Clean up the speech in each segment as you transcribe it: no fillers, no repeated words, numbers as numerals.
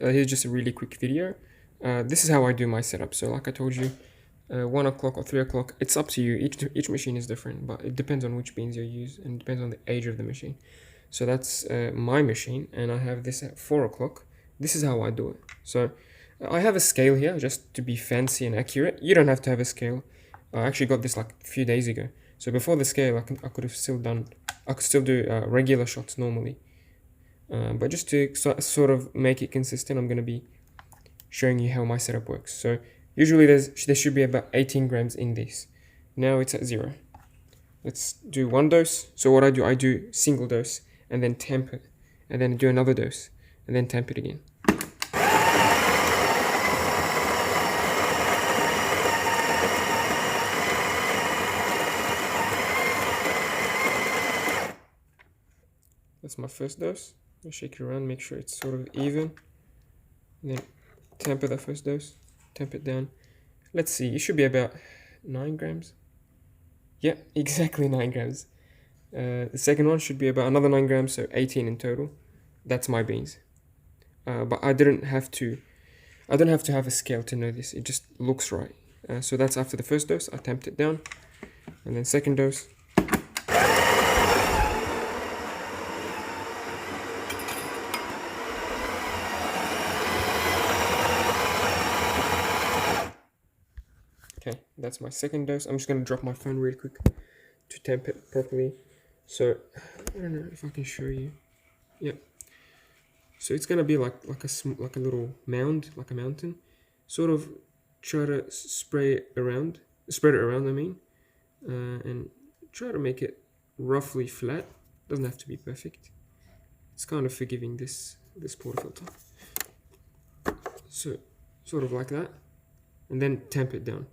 here's just a really quick video. This is how I do my setup. So like I told you, 1 o'clock or 3 o'clock, it's up to you. Each machine is different, but it depends on which beans you use and depends on the age of the machine. So that's my machine, and I have this at 4 o'clock. This is how I do it. So I have a scale here just to be fancy and accurate. You don't have to have a scale. I actually got this like a few days ago. So before the scale, I could still do regular shots normally. But just to sort of make it consistent, I'm going to be showing you how my setup works. So usually there should be about 18 grams in this. Now it's at 0. Let's do 1 dose. So what I do single dose and then temp it, and then do another dose and then temp it again. That's my first dose. I'll shake it around, make sure it's sort of even. And then temper the first dose, temp it down. Let's see, it should be about 9 grams. Yeah, exactly 9 grams. The second one should be about another 9 grams, so 18 in total. That's my beans. But I don't have to have a scale to know this. It just looks right. So that's after the first dose. I tamped it down, and then second dose. Okay, that's my second dose. I'm just gonna drop my phone really quick to temp it properly. So I don't know if I can show you. Yep. So it's gonna be like a little mound, like a mountain. Sort of try to spread it around. I mean, and try to make it roughly flat. Doesn't have to be perfect. It's kind of forgiving this portafilter. So sort of like that, and then tamp it down.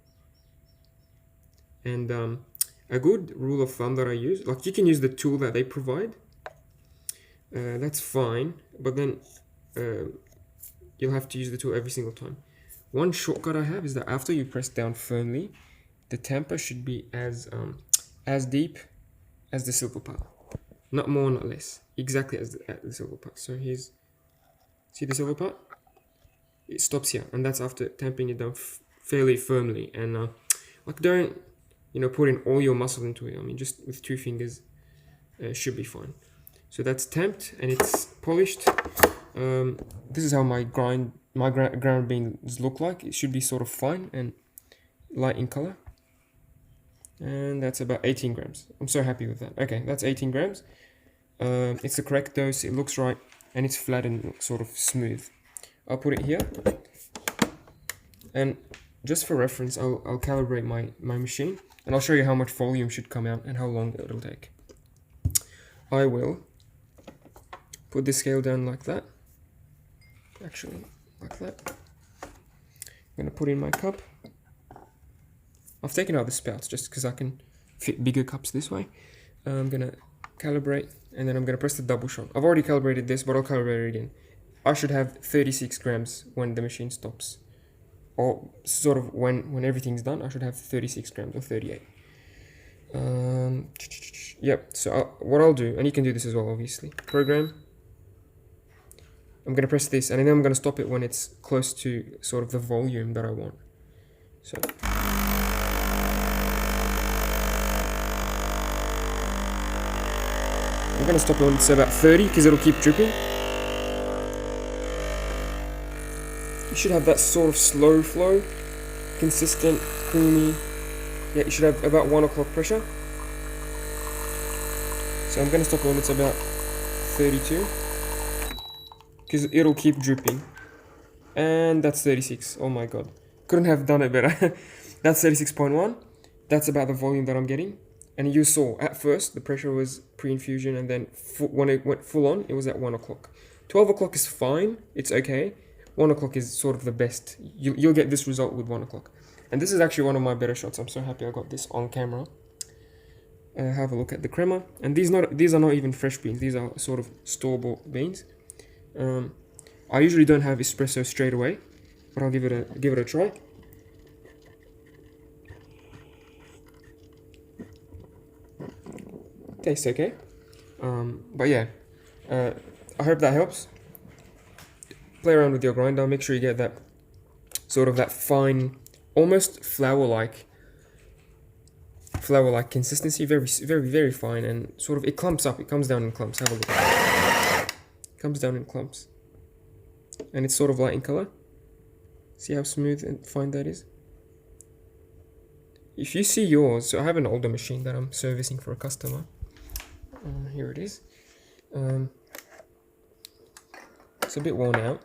And a good rule of thumb that I use, like you can use the tool that they provide. That's fine, but then you'll have to use the tool every single time. One shortcut I have is that after you press down firmly, the tamper should be as deep as the silver part, not more, not less. Exactly as the silver part. So here's, see the silver part? It stops here, and that's after tamping it down fairly firmly. And like don't put in all your muscle into it. I mean, just with 2 fingers should be fine. So that's tamped and it's polished. This is how my ground beans look like. It should be sort of fine and light in color. And that's about 18 grams. I'm so happy with that. Okay, that's 18 grams. It's the correct dose. It looks right and it's flat and sort of smooth. I'll put it here. And just for reference, I'll calibrate my machine. And I'll show you how much volume should come out and how long it'll take. I will put the scale down like that. Actually, like that. I'm going to put in my cup. I've taken out the spouts just because I can fit bigger cups this way. I'm going to calibrate, and then I'm going to press the double shot. I've already calibrated this, but I'll calibrate it again. I should have 36 grams when the machine stops. Or sort of when everything's done, I should have 36 grams or 38. Yep, so what I'll do, and you can do this as well obviously, program. I'm going to press this, and then I'm going to stop it when it's close to sort of the volume that I want. So I'm going to stop it when it's about 30 because it'll keep dripping. You should have that sort of slow flow, consistent, creamy. Yeah, you should have about 1 o'clock pressure. So I'm going to stop it when it's about 32 because it'll keep dripping. And that's 36. Oh my god, couldn't have done it better. That's 36.1. That's about the volume that I'm getting. And you saw at first the pressure was pre-infusion, and then when it went full on, it was at 1 o'clock. 12 o'clock is fine, it's okay. 1 o'clock is sort of the best. You'll get this result with 1 o'clock. And this is actually one of my better shots. I'm so happy I got this on camera. Have a look at the crema. And these are not even fresh beans. These are sort of store-bought beans. I usually don't have espresso straight away, but I'll give it a try. Tastes okay. But yeah, I hope that helps. play around with your grinder. Make sure you get that sort of that fine, almost flour-like consistency, very fine, and sort of it clumps up. It comes down in clumps. Have a look. It comes down in clumps, and it's sort of light in color. See how smooth and fine that is? If you see yours, so I have an older machine that I'm servicing for a customer. Here it is. It's a bit worn out.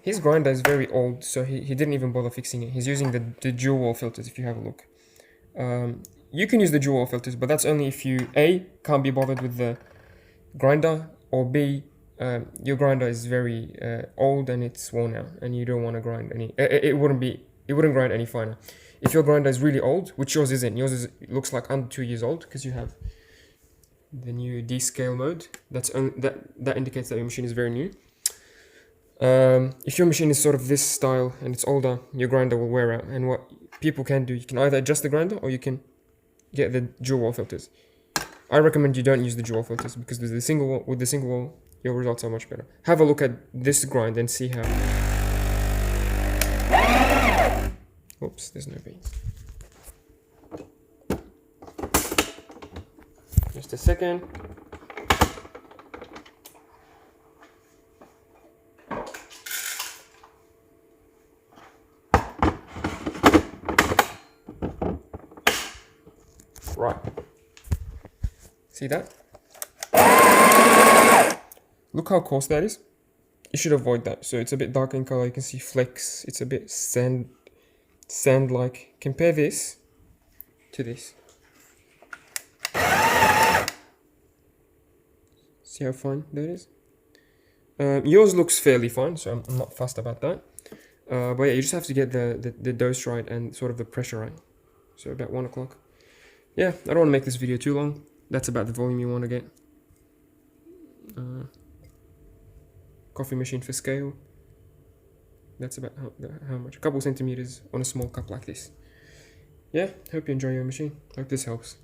His grinder is very old, so he didn't even bother fixing it. He's using the dual wall filters, if you have a look. You can use the dual wall filters, but that's only if you A, can't be bothered with the grinder, or B, your grinder is very old and it's worn out, and you don't want to grind any. It wouldn't grind any finer. If your grinder is really old, which yours isn't, looks like under 2 years old because you have the new descale mode. That indicates that your machine is very new. If your machine is sort of this style and it's older, your grinder will wear out. And what people can do, you can either adjust the grinder or you can get the dual wall filters. I recommend you don't use the dual wall filters because with the single wall, your results are much better. Have a look at this grind and see how. Oops, there's no beans. Just a second. Right. See that? Look how coarse that is. You should avoid that. So it's a bit darker in color. You can see flecks. It's a bit sand-like. Compare this to this. See how fine that is? Yours looks fairly fine, so I'm not fussed about that. But yeah, you just have to get the dose right and sort of the pressure right. So about 1 o'clock. Yeah, I don't want to make this video too long. That's about the volume you want to get. Coffee machine for scale. That's about how much? A couple centimeters on a small cup like this. Yeah, hope you enjoy your machine. Hope this helps.